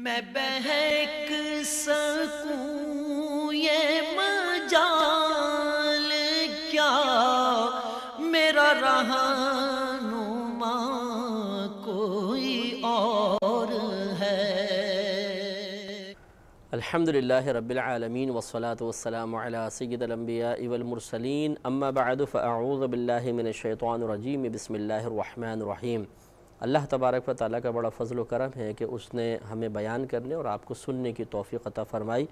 میں بہک سکوں یہ مجال کیا میرا رہنما کوئی اور ہے۔ الحمدللہ رب العالمین والصلاة والسلام علی سید الانبیاء والمرسلین اما بعد فاعوذ باللہ من الشیطان الرجیم بسم اللہ الرحمن الرحیم۔ اللہ تبارک و تعالیٰ کا بڑا فضل و کرم ہے کہ اس نے ہمیں بیان کرنے اور آپ کو سننے کی توفیق عطا فرمائی۔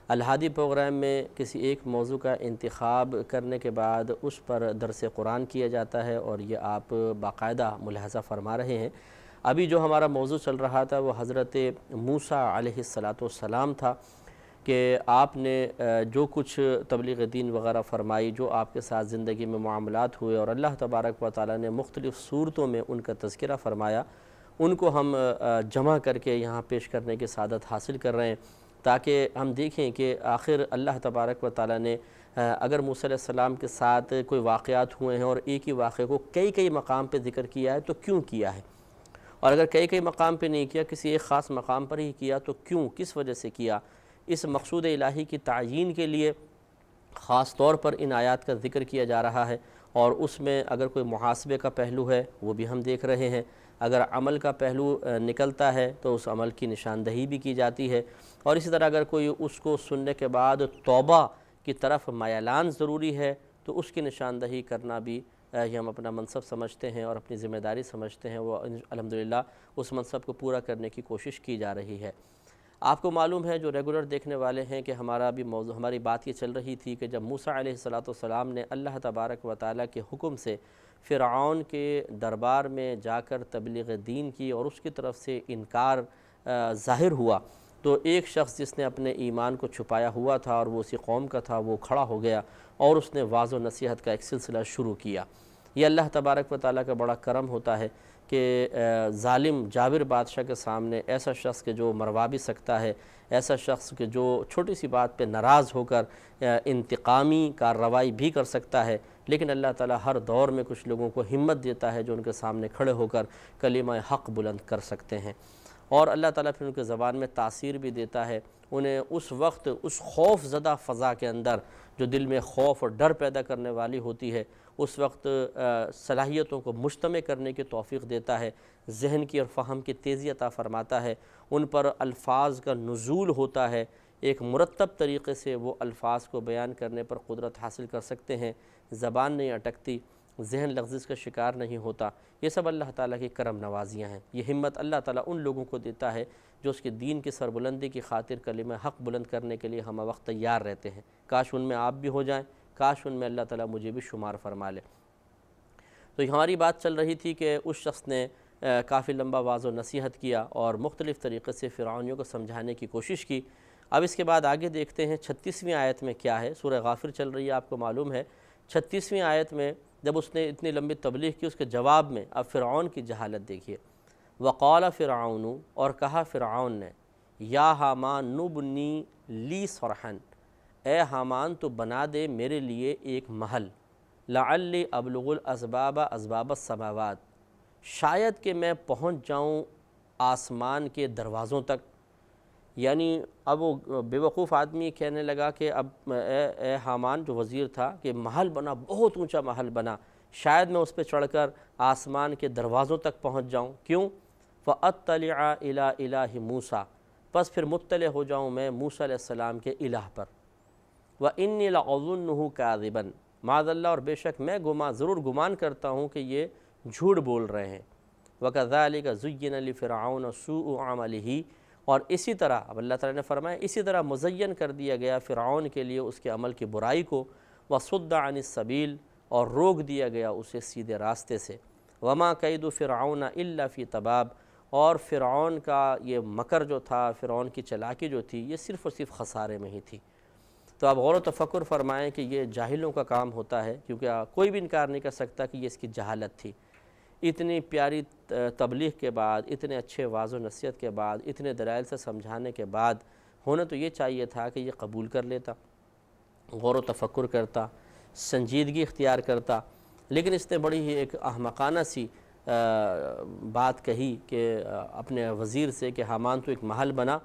الہادی پروگرام میں کسی ایک موضوع کا انتخاب کرنے کے بعد اس پر درس قرآن کیا جاتا ہے اور یہ آپ باقاعدہ ملاحظہ فرما رہے ہیں۔ ابھی جو ہمارا موضوع چل رہا تھا وہ حضرت موسیٰ علیہ السلام تھا کہ آپ نے جو کچھ تبلیغ دین وغیرہ فرمائی، جو آپ کے ساتھ زندگی میں معاملات ہوئے اور اللہ تبارک و تعالیٰ نے مختلف صورتوں میں ان کا تذکرہ فرمایا، ان کو ہم جمع کر کے یہاں پیش کرنے کی سعادت حاصل کر رہے ہیں تاکہ ہم دیکھیں کہ آخر اللہ تبارک و تعالیٰ نے اگر موسیٰ علیہ السلام کے ساتھ کوئی واقعات ہوئے ہیں اور ایک ہی واقعے کو کئی مقام پہ ذکر کیا ہے تو کیوں کیا ہے، اور اگر کئی مقام پہ نہیں کیا، کسی ایک خاص مقام پر ہی کیا تو کیوں، کس وجہ سے کیا۔ اس مقصود الہی کی تعیین کے لیے خاص طور پر ان آیات کا ذکر کیا جا رہا ہے، اور اس میں اگر کوئی محاسبے کا پہلو ہے وہ بھی ہم دیکھ رہے ہیں، اگر عمل کا پہلو نکلتا ہے تو اس عمل کی نشاندہی بھی کی جاتی ہے، اور اسی طرح اگر کوئی اس کو سننے کے بعد توبہ کی طرف میلان ضروری ہے تو اس کی نشاندہی کرنا بھی یہ ہم اپنا منصب سمجھتے ہیں اور اپنی ذمہ داری سمجھتے ہیں، وہ الحمدللہ اس منصب کو پورا کرنے کی کوشش کی جا رہی ہے۔ آپ کو معلوم ہے جو ریگولر دیکھنے والے ہیں کہ ہماری بات یہ چل رہی تھی کہ جب موسیٰ علیہ السلام نے اللہ تبارک و تعالیٰ کے حکم سے فرعون کے دربار میں جا کر تبلیغ دین کی اور اس کی طرف سے انکار ظاہر ہوا، تو ایک شخص جس نے اپنے ایمان کو چھپایا ہوا تھا اور وہ اسی قوم کا تھا، وہ کھڑا ہو گیا اور اس نے واعظ و نصیحت کا ایک سلسلہ شروع کیا۔ یہ اللہ تبارک و تعالیٰ کا بڑا کرم ہوتا ہے کہ ظالم جابر بادشاہ کے سامنے ایسا شخص کہ جو مروا بھی سکتا ہے، ایسا شخص کہ جو چھوٹی سی بات پہ ناراض ہو کر انتقامی کارروائی بھی کر سکتا ہے، لیکن اللہ تعالیٰ ہر دور میں کچھ لوگوں کو ہمت دیتا ہے جو ان کے سامنے کھڑے ہو کر کلمہ حق بلند کر سکتے ہیں، اور اللہ تعالیٰ پھر ان کے زبان میں تاثیر بھی دیتا ہے، انہیں اس وقت اس خوف زدہ فضا کے اندر جو دل میں خوف اور ڈر پیدا کرنے والی ہوتی ہے، اس وقت صلاحیتوں کو مجتمع کرنے کی توفیق دیتا ہے، ذہن کی اور فہم کی تیزی عطا فرماتا ہے، ان پر الفاظ کا نزول ہوتا ہے، ایک مرتب طریقے سے وہ الفاظ کو بیان کرنے پر قدرت حاصل کر سکتے ہیں، زبان نہیں اٹکتی، ذہن لغزش کا شکار نہیں ہوتا۔ یہ سب اللہ تعالیٰ کی کرم نوازیاں ہیں۔ یہ ہمت اللہ تعالیٰ ان لوگوں کو دیتا ہے جو اس کے دین کی سربلندی کی خاطر کلمہ حق بلند کرنے کے لیے ہم وقت تیار رہتے ہیں۔ کاش ان میں آپ بھی ہو جائیں، کاش ان میں اللہ تعالیٰ مجھے بھی شمار فرما لے۔ تو ہماری بات چل رہی تھی کہ اس شخص نے کافی لمبا واعظ و نصیحت کیا اور مختلف طریقے سے فرعونیوں کو سمجھانے کی کوشش کی۔ اب اس کے بعد آگے دیکھتے ہیں 36ویں آیت میں کیا ہے۔ سورہ غافر چل رہی ہے، آپ کو معلوم ہے 36ویں آیت میں جب اس نے اتنی لمبی تبلیغ کی، اس کے جواب میں اب فرعون کی جہالت دیکھیے۔ وقال فرعون، اور کہا فرعون نے، یا حامان نبنی لی صرحا، اے حامان تو بنا دے میرے لیے ایک محل، لعلی ابلغ الاسباب اسباب السماوات، شاید کہ میں پہنچ جاؤں آسمان کے دروازوں تک۔ یعنی اب وہ بیوقوف آدمی کہنے لگا کہ اب اے حامان جو وزیر تھا کہ محل بنا، بہت اونچا محل بنا، شاید میں اس پہ چڑھ کر آسمان کے دروازوں تک پہنچ جاؤں۔ کیوں؟ فَأَطَّلِعَ إِلَىٰ إِلَٰهِ مُوسیٰ، پس پھر مطلع ہو جاؤں میں موسیٰ علیہ السلام کے الہ پر۔ وَإِنِّي لَأَظُنُّهُ كَاذِبًا، معاذ اللہ، اور بے شک میں ضرور گمان کرتا ہوں کہ یہ جھوٹ بول رہے ہیں۔ وَكَذَلِكَ زُيِّنَ لِفِرْعَوْنَ سُوءُ عَمَلِهِ، اور اسی طرح اب اللہ تعالیٰ نے فرمایا اسی طرح مزین کر دیا گیا فرعون کے لیے اس کے عمل کی برائی کو، وَصُدَّ عَنِ السَّبِيلِ، اور روک دیا گیا اسے سیدھے راستے سے۔ وَمَا كَيْدُ فِرْعَوْنَ إِلَّا فِي تَبَابٍ، اور فرعون کا یہ مکر جو تھا، فرعون کی چلاکی جو تھی، یہ صرف اور صرف خسارے میں ہی تھی۔ تو آپ غور و تفکر فرمائیں کہ یہ جاہلوں کا کام ہوتا ہے، کیونکہ کوئی بھی انکار نہیں کر سکتا کہ یہ اس کی جہالت تھی۔ اتنی پیاری تبلیغ کے بعد، اتنے اچھے واعظ و نصیحت کے بعد، اتنے دلائل سے سمجھانے کے بعد ہونا تو یہ چاہیے تھا کہ یہ قبول کر لیتا، غور و تفکر کرتا، سنجیدگی اختیار کرتا، لیکن اس نے بڑی ہی ایک احمقانہ سی بات کہی کہ اپنے وزیر سے کہ حامان تو ایک محل بنا،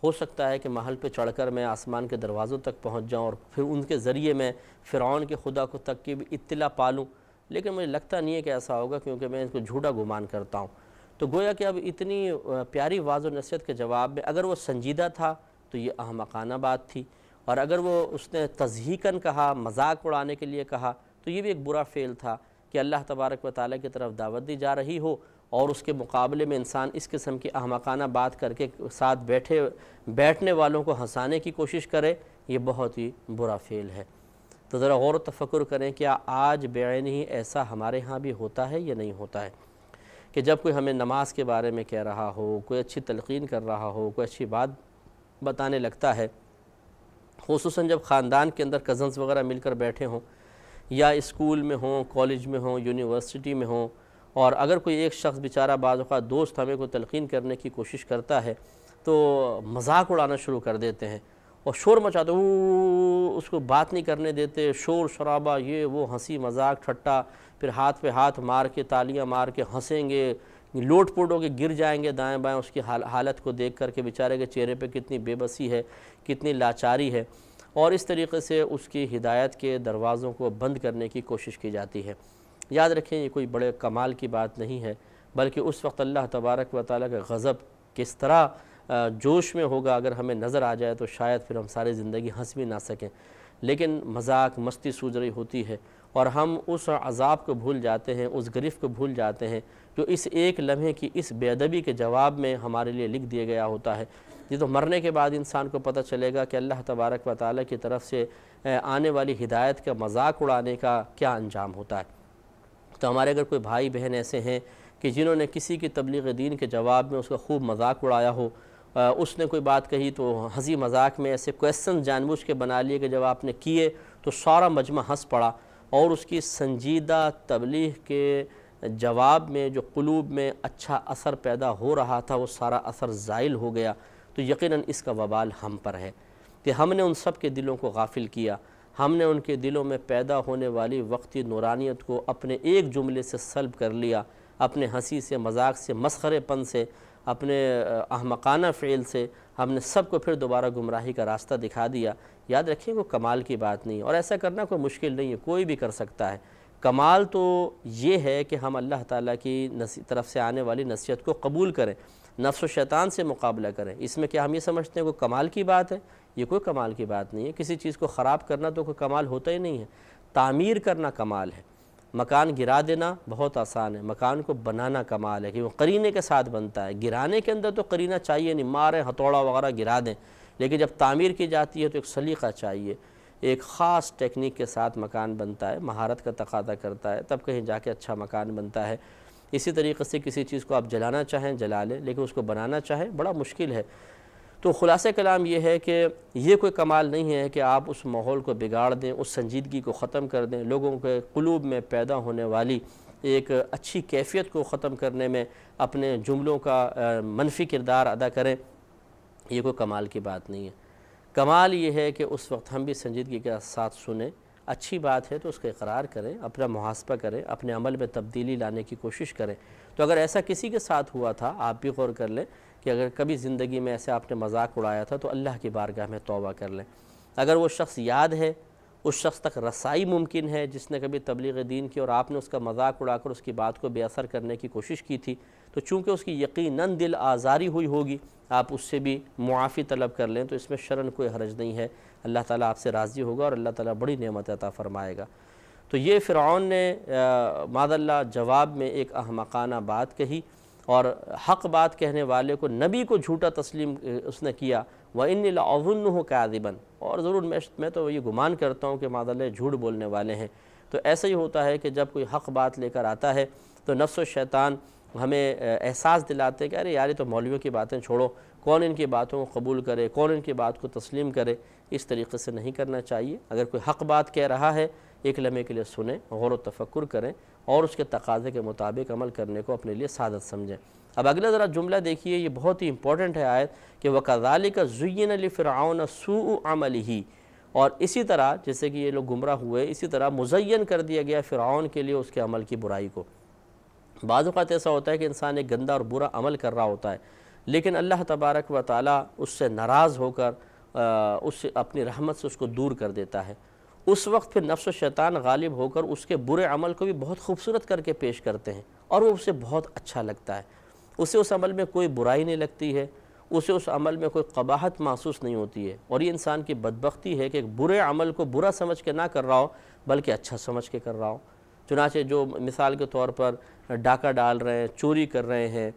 ہو سکتا ہے کہ محل پہ چڑھ کر میں آسمان کے دروازوں تک پہنچ جاؤں اور پھر ان کے ذریعے میں فرعون کے خدا کو تک کی بھی اطلاع پالوں، لیکن مجھے لگتا نہیں ہے کہ ایسا ہوگا کیونکہ میں اس کو جھوٹا گمان کرتا ہوں۔ تو گویا کہ اب اتنی پیاری واضح نصیحت کے جواب میں اگر وہ سنجیدہ تھا تو یہ احمقانہ بات تھی، اور اگر وہ اس نے تضحیکاً کہا، مذاق اڑانے کے لیے کہا، تو یہ بھی ایک برا فعل تھا کہ اللہ تبارک و تعالیٰ کی طرف دعوت دی جا رہی ہو اور اس کے مقابلے میں انسان اس قسم کی احمقانہ بات کر کے ساتھ بیٹھنے والوں کو ہنسانے کی کوشش کرے، یہ بہت ہی برا فعل ہے۔ تو ذرا غور و تفکر کریں، کیا آج بعین ہی ایسا ہمارے ہاں بھی ہوتا ہے یا نہیں ہوتا ہے کہ جب کوئی ہمیں نماز کے بارے میں کہہ رہا ہو، کوئی اچھی تلقین کر رہا ہو، کوئی اچھی بات بتانے لگتا ہے، خصوصاً جب خاندان کے اندر کزنز وغیرہ مل کر بیٹھے ہوں یا اسکول میں ہوں، کالج میں ہوں، یونیورسٹی میں ہوں، اور اگر کوئی ایک شخص بیچارہ بعض اوقات دوست ہمیں کوئی تلقین کرنے کی کوشش کرتا ہے تو مذاق اڑانا شروع کر دیتے ہیں اور شور مچاتے، اس کو بات نہیں کرنے دیتے، شور شرابہ، یہ وہ، ہنسی مذاق ٹھٹا، پھر ہاتھ پہ ہاتھ مار کے تالیاں مار کے ہنسیں گے، لوٹ پوٹ ہو کے گر جائیں گے دائیں بائیں اس کی حالت کو دیکھ کر کے بیچارے کے چہرے پہ کتنی بے بسی ہے، کتنی لاچاری ہے، اور اس طریقے سے اس کی ہدایت کے دروازوں کو بند کرنے کی کوشش کی جاتی ہے۔ یاد رکھیں یہ کوئی بڑے کمال کی بات نہیں ہے، بلکہ اس وقت اللہ تبارک و تعالیٰ کا غضب کس طرح جوش میں ہوگا اگر ہمیں نظر آ جائے تو شاید پھر ہم ساری زندگی ہنس بھی نہ سکیں، لیکن مذاق مستی سوج رہی ہوتی ہے اور ہم اس عذاب کو بھول جاتے ہیں، اس گرفت کو بھول جاتے ہیں جو اس ایک لمحے کی اس بے ادبی کے جواب میں ہمارے لیے لکھ دیا گیا ہوتا ہے۔ یہ تو مرنے کے بعد انسان کو پتہ چلے گا کہ اللہ تبارک و تعالیٰ کی طرف سے آنے والی ہدایت کا مذاق اڑانے کا کیا انجام ہوتا ہے۔ تو ہمارے اگر کوئی بھائی بہن ایسے ہیں کہ جنہوں نے کسی کی تبلیغ دین کے جواب میں اس کا خوب مذاق اڑایا ہو، اس نے کوئی بات کہی تو ہنسی مذاق میں ایسے کویسچن جان بوجھ کے بنا لیے کہ جب آپ نے کیے تو سارا مجمع ہنس پڑا، اور اس کی سنجیدہ تبلیغ کے جواب میں جو قلوب میں اچھا اثر پیدا ہو رہا تھا وہ سارا اثر زائل ہو گیا، تو یقیناً اس کا وبال ہم پر ہے کہ ہم نے ان سب کے دلوں کو غافل کیا، ہم نے ان کے دلوں میں پیدا ہونے والی وقتی نورانیت کو اپنے ایک جملے سے سلب کر لیا، اپنے ہنسی سے، مذاق سے، مسخرے پن سے، اپنے احمقانہ فعل سے ہم نے سب کو پھر دوبارہ گمراہی کا راستہ دکھا دیا۔ یاد رکھیں وہ کمال کی بات نہیں ہے، اور ایسا کرنا کوئی مشکل نہیں ہے، کوئی بھی کر سکتا ہے۔ کمال تو یہ ہے کہ ہم اللہ تعالیٰ کی طرف سے آنے والی نصیحت کو قبول کریں، نفس و شیطان سے مقابلہ کریں۔ اس میں کیا ہم یہ سمجھتے ہیں کوئی کمال کی بات ہے؟ یہ کوئی کمال کی بات نہیں ہے۔ کسی چیز کو خراب کرنا تو کوئی کمال ہوتا ہی نہیں ہے، تعمیر کرنا کمال ہے۔ مکان گرا دینا بہت آسان ہے، مکان کو بنانا کمال ہے کہ وہ قرینے کے ساتھ بنتا ہے۔ گرانے کے اندر تو قرینہ چاہیے نہیں، ماریں ہتھوڑا وغیرہ گرا دیں، لیکن جب تعمیر کی جاتی ہے تو ایک سلیقہ چاہیے، ایک خاص ٹیکنیک کے ساتھ مکان بنتا ہے، مہارت کا تقاضا کرتا ہے، تب کہیں جا کے اچھا مکان بنتا ہے۔ اسی طریقے سے کسی چیز کو آپ جلانا چاہیں جلا لیں، لیکن اس کو بنانا چاہیں بڑا مشکل ہے۔ تو خلاصہ کلام یہ ہے کہ یہ کوئی کمال نہیں ہے کہ آپ اس ماحول کو بگاڑ دیں، اس سنجیدگی کو ختم کر دیں، لوگوں کے قلوب میں پیدا ہونے والی ایک اچھی کیفیت کو ختم کرنے میں اپنے جملوں کا منفی کردار ادا کریں، یہ کوئی کمال کی بات نہیں ہے۔ کمال یہ ہے کہ اس وقت ہم بھی سنجیدگی کے ساتھ سنیں، اچھی بات ہے تو اس کا اقرار کریں، اپنا محاسبہ کریں، اپنے عمل میں تبدیلی لانے کی کوشش کریں۔ تو اگر ایسا کسی کے ساتھ ہوا تھا، آپ بھی غور کر لیں کہ اگر کبھی زندگی میں ایسے آپ نے مذاق اڑایا تھا تو اللہ کی بارگاہ میں توبہ کر لیں۔ اگر وہ شخص یاد ہے، اس شخص تک رسائی ممکن ہے جس نے کبھی تبلیغ دین کی اور آپ نے اس کا مذاق اڑا کر اس کی بات کو بے اثر کرنے کی کوشش کی تھی، تو چونکہ اس کی یقیناً دل آزاری ہوئی ہوگی، آپ اس سے بھی معافی طلب کر لیں، تو اس میں شرعاً کوئی حرج نہیں ہے۔ اللہ تعالیٰ آپ سے راضی ہوگا اور اللہ تعالیٰ بڑی نعمت عطا فرمائے گا۔ تو یہ فرعون نے معاذ اللہ جواب میں ایک احمقانہ بات کہی، اور حق بات کہنے والے کو، نبی کو جھوٹا تسلیم اس نے کیا۔ وَإِنِّي لَأَظُنُّهُ كَاذِبًا، اور ضرور میں تو یہ گمان کرتا ہوں کہ معاذ اللہ جھوٹ بولنے والے ہیں۔ تو ایسا ہی ہوتا ہے کہ جب کوئی حق بات لے کر آتا ہے تو نفس و شیطان ہمیں احساس دلاتے ہیں کہ ارے یار یہ تو مولویوں کی باتیں چھوڑو، کون ان کی باتوں کو قبول کرے، کون ان کی بات کو تسلیم کرے۔ اس طریقے سے نہیں کرنا چاہیے۔ اگر کوئی حق بات کہہ رہا ہے ایک لمحے کے لیے سنیں، غور و تفکر کریں اور اس کے تقاضے کے مطابق عمل کرنے کو اپنے لیے سعادت سمجھیں۔ اب اگلا ذرا جملہ دیکھیے، یہ بہت ہی امپورٹنٹ ہے آیت کہ وَكَذَلِكَ زُيِّنَ لِفِرْعَوْنَ سُوءُ عَمَلِهِ، اور اسی طرح جیسے کہ یہ لوگ گمراہ ہوئے، اسی طرح مزین کر دیا گیا فرعون کے لیے اس کے عمل کی برائی کو۔ بعض اوقات ایسا ہوتا ہے کہ انسان ایک گندہ اور برا عمل کر رہا ہوتا ہے، لیکن اللہ تبارک و تعالیٰ اس سے ناراض ہو کر اس سے اپنی رحمت سے اس کو دور کر دیتا ہے۔ اس وقت پھر نفس و شیطان غالب ہو کر اس کے برے عمل کو بھی بہت خوبصورت کر کے پیش کرتے ہیں، اور وہ اسے بہت اچھا لگتا ہے، اسے اس عمل میں کوئی برائی نہیں لگتی ہے، اسے اس عمل میں کوئی قباحت محسوس نہیں ہوتی ہے، اور یہ انسان کی بدبختی ہے کہ ایک برے عمل کو برا سمجھ کے نہ کر رہا ہو بلکہ اچھا سمجھ کے کر رہا ہو۔ چنانچہ جو مثال کے طور پر ڈاکہ ڈال رہے ہیں، چوری کر رہے ہیں،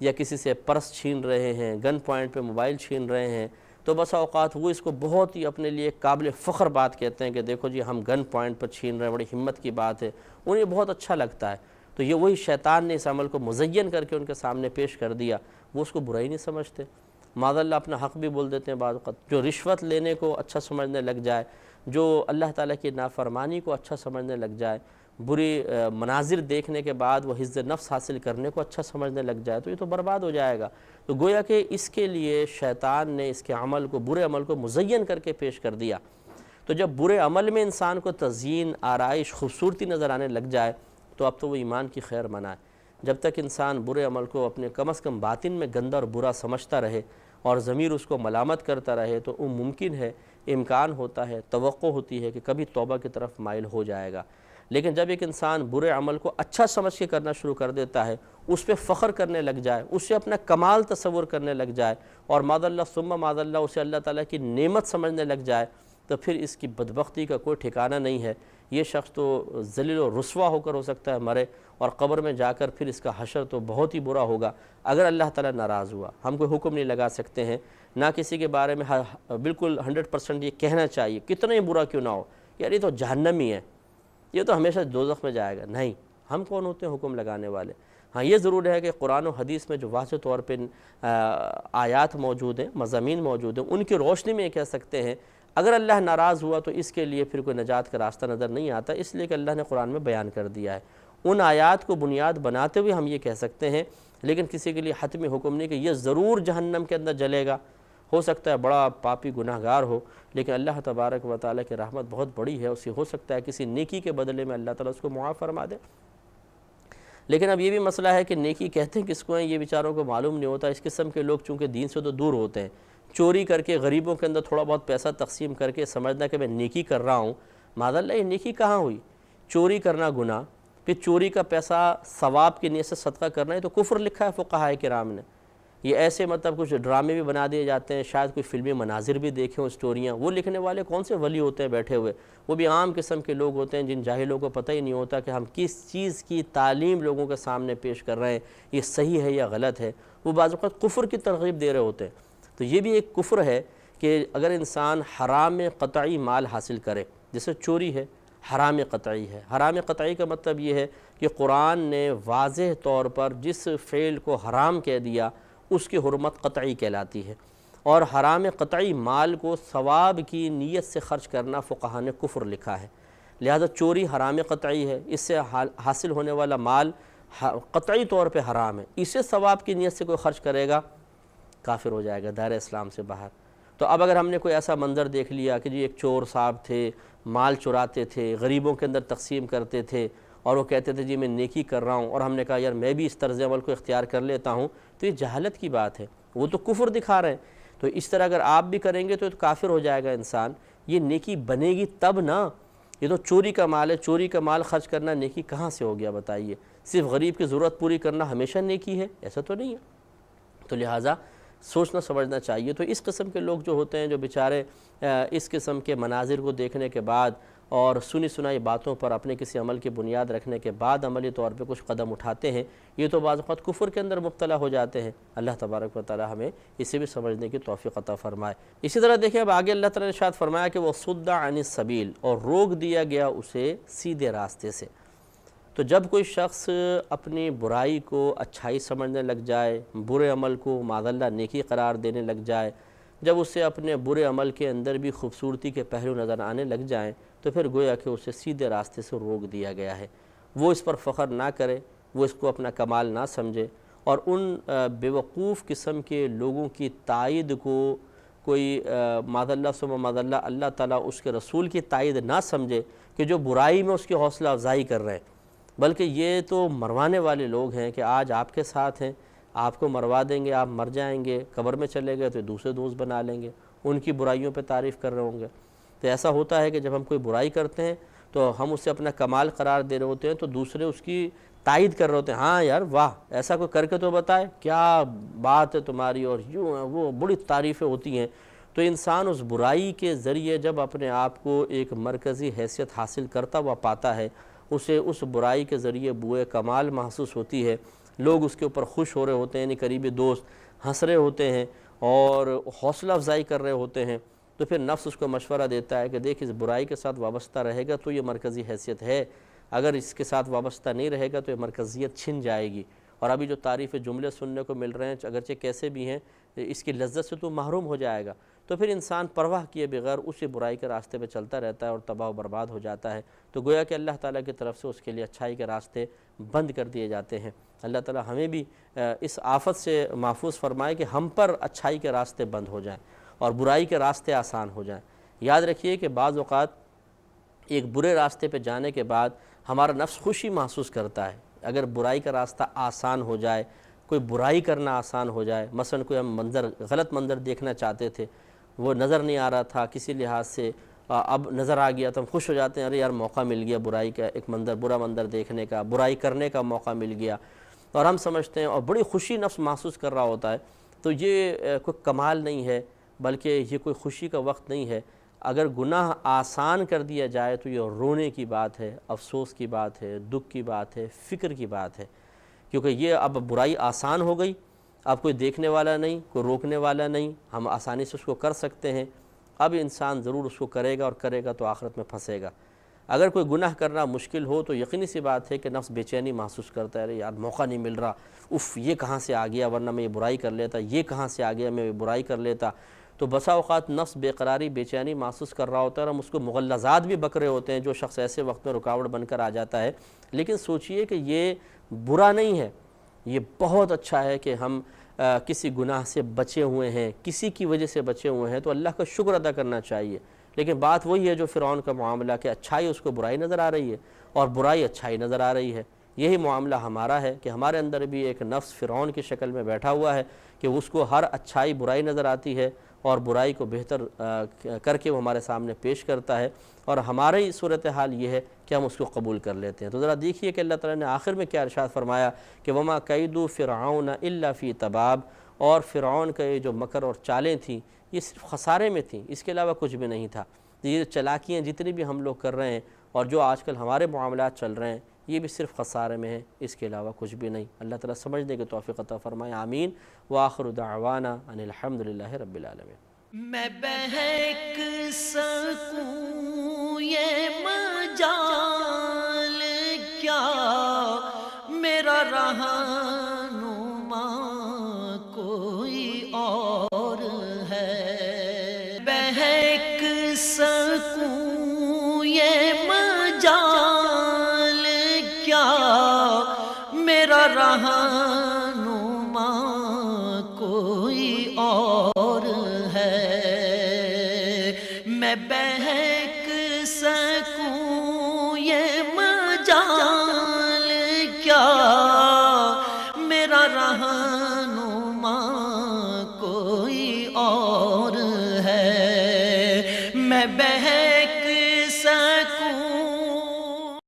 یا کسی سے پرس چھین رہے ہیں، گن پوائنٹ پہ موبائل چھین رہے ہیں، تو بسا اوقات وہ اس کو بہت ہی اپنے لیے قابل فخر بات کہتے ہیں کہ دیکھو جی ہم گن پوائنٹ پر چھین رہے ہیں، بڑی ہمت کی بات ہے، انہیں بہت اچھا لگتا ہے۔ تو یہ وہی شیطان نے اس عمل کو مزین کر کے ان کے سامنے پیش کر دیا، وہ اس کو برائی نہیں سمجھتے، معاذ اللہ اپنا حق بھی بول دیتے ہیں بعض اوقات۔ جو رشوت لینے کو اچھا سمجھنے لگ جائے، جو اللہ تعالیٰ کی نافرمانی کو اچھا سمجھنے لگ جائے، بری مناظر دیکھنے کے بعد وہ حفظ نفس حاصل کرنے کو اچھا سمجھنے لگ جائے، تو یہ تو برباد ہو جائے گا۔ تو گویا کہ اس کے لیے شیطان نے اس کے عمل کو، برے عمل کو مزین کر کے پیش کر دیا۔ تو جب برے عمل میں انسان کو تزیین، آرائش، خوبصورتی نظر آنے لگ جائے تو اب تو وہ ایمان کی خیر منائے۔ جب تک انسان برے عمل کو اپنے کم از کم باطن میں گندا اور برا سمجھتا رہے اور ضمیر اس کو ملامت کرتا رہے، تو وہ ممکن ہے، امکان ہوتا ہے، توقع ہوتی ہے کہ کبھی توبہ کی طرف مائل ہو جائے گا۔ لیکن جب ایک انسان برے عمل کو اچھا سمجھ کے کرنا شروع کر دیتا ہے، اس پہ فخر کرنے لگ جائے، اس سے اپنا کمال تصور کرنے لگ جائے، اور معاذ اللہ ثم معاذ اللہ اسے اللہ تعالیٰ کی نعمت سمجھنے لگ جائے، تو پھر اس کی بدبختی کا کوئی ٹھکانہ نہیں ہے۔ یہ شخص تو ذلیل و رسوا ہو کر ہو سکتا ہے مرے، اور قبر میں جا کر پھر اس کا حشر تو بہت ہی برا ہوگا اگر اللہ تعالیٰ ناراض ہوا۔ ہم کوئی حکم نہیں لگا سکتے ہیں، نہ کسی کے بارے میں بالکل 100% یہ کہنا چاہیے کتنا ہی برا کیوں نہ ہو، یار یہ تو جہنمی ہے، یہ تو ہمیشہ دوزخ میں جائے گا، نہیں، ہم کون ہوتے ہیں حکم لگانے والے۔ ہاں یہ ضرور ہے کہ قرآن و حدیث میں جو واضح طور پہ آیات موجود ہیں، مضامین موجود ہیں، ان کی روشنی میں یہ کہہ سکتے ہیں اگر اللہ ناراض ہوا تو اس کے لیے پھر کوئی نجات کا راستہ نظر نہیں آتا، اس لیے کہ اللہ نے قرآن میں بیان کر دیا ہے۔ ان آیات کو بنیاد بناتے ہوئے ہم یہ کہہ سکتے ہیں، لیکن کسی کے لیے حتمی حکم نہیں کہ یہ ضرور جہنم کے اندر جلے گا۔ ہو سکتا ہے بڑا پاپی گناہ گار ہو، لیکن اللہ تبارک و تعالیٰ کی رحمت بہت بڑی ہے، اسے ہو سکتا ہے کسی نیکی کے بدلے میں اللہ تعالیٰ اس کو معاف فرما دے۔ لیکن اب یہ بھی مسئلہ ہے کہ نیکی کہتے ہیں کس کو ہیں، یہ بیچاروں کو معلوم نہیں ہوتا۔ اس قسم کے لوگ چونکہ دین سے تو دور ہوتے ہیں، چوری کر کے غریبوں کے اندر تھوڑا بہت پیسہ تقسیم کر کے سمجھنا کہ میں نیکی کر رہا ہوں، معاذ اللہ یہ نیکی کہاں ہوئی؟ چوری کرنا گناہ، پھر چوری کا پیسہ ثواب کی نیت سے صدقہ کرنا، ہے تو کفر لکھا ہے فقہاء کرام نے۔ یہ ایسے مطلب کچھ ڈرامے بھی بنا دیے جاتے ہیں، شاید کوئی فلمی مناظر بھی دیکھیں ہوں، اسٹوریاں، وہ لکھنے والے کون سے ولی ہوتے ہیں بیٹھے ہوئے، وہ بھی عام قسم کے لوگ ہوتے ہیں جن جاہلوں کو پتہ ہی نہیں ہوتا کہ ہم کس چیز کی تعلیم لوگوں کے سامنے پیش کر رہے ہیں، یہ صحیح ہے یا غلط ہے۔ وہ بعض اوقات کفر کی ترغیب دے رہے ہوتے ہیں۔ تو یہ بھی ایک کفر ہے کہ اگر انسان حرام قطعی مال حاصل کرے، جیسے چوری ہے، حرام قطعی ہے۔ حرام قطعی کا مطلب یہ ہے کہ قرآن نے واضح طور پر جس فعل کو حرام کہہ دیا اس کی حرمت قطعی کہلاتی ہے، اور حرام قطعی مال کو ثواب کی نیت سے خرچ کرنا فقہاء نے کفر لکھا ہے۔ لہذا چوری حرام قطعی ہے، اس سے حاصل ہونے والا مال قطعی طور پہ حرام ہے، اسے ثواب کی نیت سے کوئی خرچ کرے گا کافر ہو جائے گا، دائرہ اسلام سے باہر۔ تو اب اگر ہم نے کوئی ایسا منظر دیکھ لیا کہ جی ایک چور صاحب تھے، مال چراتے تھے، غریبوں کے اندر تقسیم کرتے تھے، اور وہ کہتے تھے جی میں نیکی کر رہا ہوں، اور ہم نے کہا یار میں بھی اس طرز عمل کو اختیار کر لیتا ہوں، تو یہ جہالت کی بات ہے، وہ تو کفر دکھا رہے ہیں۔ تو اس طرح اگر آپ بھی کریں گے تو کافر ہو جائے گا انسان، یہ نیکی بنے گی تب نا۔ یہ تو چوری کا مال ہے، چوری کا مال خرچ کرنا نیکی کہاں سے ہو گیا بتائیے؟ صرف غریب کی ضرورت پوری کرنا ہمیشہ نیکی ہے؟ ایسا تو نہیں ہے۔ تو لہٰذا سوچنا سمجھنا چاہیے۔ تو اس قسم کے لوگ جو ہوتے ہیں، جو بیچارے اس قسم کے مناظر کو دیکھنے کے بعد اور سنی سنائی باتوں پر اپنے کسی عمل کی بنیاد رکھنے کے بعد عملی طور پہ کچھ قدم اٹھاتے ہیں، یہ تو بعض اوقات کفر کے اندر مبتلا ہو جاتے ہیں۔ اللہ تبارک و تعالی ہمیں اسے بھی سمجھنے کی توفیق عطا فرمائے۔ اسی طرح دیکھیں اب آگے اللہ تعالی نے ارشاد فرمایا کہ وَصُدَّ عَنِ السَّبِيلِ، اور روک دیا گیا اسے سیدھے راستے سے۔ تو جب کوئی شخص اپنی برائی کو اچھائی سمجھنے لگ جائے، برے عمل کو معاذ اللہ نیکی قرار دینے لگ جائے، جب اسے اپنے برے عمل کے اندر بھی خوبصورتی کے پہلو نظر آنے لگ جائیں، تو پھر گویا کہ اسے سیدھے راستے سے روک دیا گیا ہے۔ وہ اس پر فخر نہ کرے، وہ اس کو اپنا کمال نہ سمجھے، اور ان بیوقوف قسم کے لوگوں کی تائید کو کوئی معاذ اللہ ثم معاذ اللہ اللہ تعالیٰ اس کے رسول کی تائید نہ سمجھے کہ جو برائی میں اس کی حوصلہ افزائی کر رہے ہیں۔ بلکہ یہ تو مروانے والے لوگ ہیں کہ آج آپ کے ساتھ ہیں، آپ کو مروا دیں گے، آپ مر جائیں گے، قبر میں چلے گئے تو دوسرے دوست بنا لیں گے، ان کی برائیوں پہ تعریف کر رہے ہوں گے۔ تو ایسا ہوتا ہے کہ جب ہم کوئی برائی کرتے ہیں تو ہم اسے اپنا کمال قرار دے رہے ہوتے ہیں تو دوسرے اس کی تائید کر رہے ہوتے ہیں، ہاں یار واہ، ایسا کوئی کر کے تو بتائے، کیا بات ہے تمہاری، اور یوں ہے وہ، بڑی تعریفیں ہوتی ہیں۔ تو انسان اس برائی کے ذریعے جب اپنے آپ کو ایک مرکزی حیثیت حاصل کرتا ہوا پاتا ہے، اسے اس برائی کے ذریعے بوئے کمال محسوس ہوتی ہے، لوگ اس کے اوپر خوش ہو رہے ہوتے ہیں، یعنی قریبی دوست ہنس رہے ہوتے ہیں اور حوصلہ افزائی کر رہے ہوتے ہیں، تو پھر نفس اس کو مشورہ دیتا ہے کہ دیکھ اس برائی کے ساتھ وابستہ رہے گا تو یہ مرکزی حیثیت ہے، اگر اس کے ساتھ وابستہ نہیں رہے گا تو یہ مرکزیت چھن جائے گی، اور ابھی جو تعریف جملے سننے کو مل رہے ہیں اگرچہ کیسے بھی ہیں، اس کی لذت سے تو محروم ہو جائے گا، تو پھر انسان پرواہ کیے بغیر اسی برائی کے راستے پہ چلتا رہتا ہے اور تباہ و برباد ہو جاتا ہے۔ تو گویا کہ اللہ تعالیٰ کی طرف سے اس کے لیے اچھائی کے راستے بند کر دیے جاتے ہیں۔ اللہ تعالیٰ ہمیں بھی اس آفت سے محفوظ فرمائے کہ ہم پر اچھائی کے راستے بند ہو جائیں اور برائی کے راستے آسان ہو جائیں۔ یاد رکھیے کہ بعض اوقات ایک برے راستے پہ جانے کے بعد ہمارا نفس خوشی محسوس کرتا ہے، اگر برائی کا راستہ آسان ہو جائے، کوئی برائی کرنا آسان ہو جائے، مثلا کوئی ہم غلط منظر دیکھنا چاہتے تھے، وہ نظر نہیں آ رہا تھا کسی لحاظ سے، اب نظر آ گیا تو ہم خوش ہو جاتے ہیں، ارے یار موقع مل گیا برائی کا، ایک برا منظر دیکھنے کا، برائی کرنے کا موقع مل گیا، اور ہم سمجھتے ہیں اور بڑی خوشی نفس محسوس کر رہا ہوتا ہے۔ تو یہ کوئی کمال نہیں ہے، بلکہ یہ کوئی خوشی کا وقت نہیں ہے۔ اگر گناہ آسان کر دیا جائے تو یہ رونے کی بات ہے، افسوس کی بات ہے، دکھ کی بات ہے، فکر کی بات ہے، کیونکہ یہ اب برائی آسان ہو گئی، اب کوئی دیکھنے والا نہیں، کوئی روکنے والا نہیں، ہم آسانی سے اس کو کر سکتے ہیں، اب انسان ضرور اس کو کرے گا اور کرے گا تو آخرت میں پھنسے گا۔ اگر کوئی گناہ کرنا مشکل ہو تو یقینی سی بات ہے کہ نفس بے چینی محسوس کرتا ہے، ارے یار موقع نہیں مل رہا، اف یہ کہاں سے آ گیا، ورنہ میں یہ برائی کر لیتا، یہ کہاں سے آ گیا میں یہ برائی کر لیتا۔ تو بسا اوقات نفس بے قراری بے چینی محسوس کر رہا ہوتا ہے اور ہم اس کو مغلظات بھی بک رہے ہوتے ہیں، جو شخص ایسے وقت میں رکاوٹ بن کر آ جاتا ہے۔ لیکن سوچئے کہ یہ برا نہیں ہے، یہ بہت اچھا ہے کہ ہم کسی گناہ سے بچے ہوئے ہیں، کسی کی وجہ سے بچے ہوئے ہیں، تو اللہ کا شکر ادا کرنا چاہیے۔ لیکن بات وہی ہے جو فرعون کا معاملہ کہ اچھائی اس کو برائی نظر آ رہی ہے اور برائی اچھائی نظر آ رہی ہے۔ یہی معاملہ ہمارا ہے کہ ہمارے اندر بھی ایک نفس فرعون کی شکل میں بیٹھا ہوا ہے کہ اس کو ہر اچھائی برائی نظر آتی ہے اور برائی کو بہتر کر کے وہ ہمارے سامنے پیش کرتا ہے، اور ہماری صورتحال یہ ہے کہ ہم اس کو قبول کر لیتے ہیں۔ تو ذرا دیکھیے کہ اللہ تعالیٰ نے آخر میں کیا ارشاد فرمایا کہ وَمَا كَيْدُ فِرْعَوْنَ إِلَّا فِي تَبَابٍ، اور فرعون کا یہ جو مکر اور چالیں تھیں یہ صرف خسارے میں تھیں، اس کے علاوہ کچھ بھی نہیں تھا۔ یہ چالاکیاں جتنی بھی ہم لوگ کر رہے ہیں اور جو آج کل ہمارے معاملات چل رہے ہیں یہ بھی صرف خسارے میں ہیں، اس کے علاوہ کچھ بھی نہیں۔ اللہ تعالیٰ سمجھنے کی توفیق عطا فرمائے، آمین۔ وآخر دعوانا ان الحمدللہ رب العالمین۔ میں بہک سکوں یہ مجال کیا، میرا رہنما کوئی اور ہے، بہک سکوں یہ مجال کیا، میرا رہنما کوئی اور ہے، میں بہک سکوں یہ مجال کیا، میرا رہنما کوئی اور ہے، میں بہک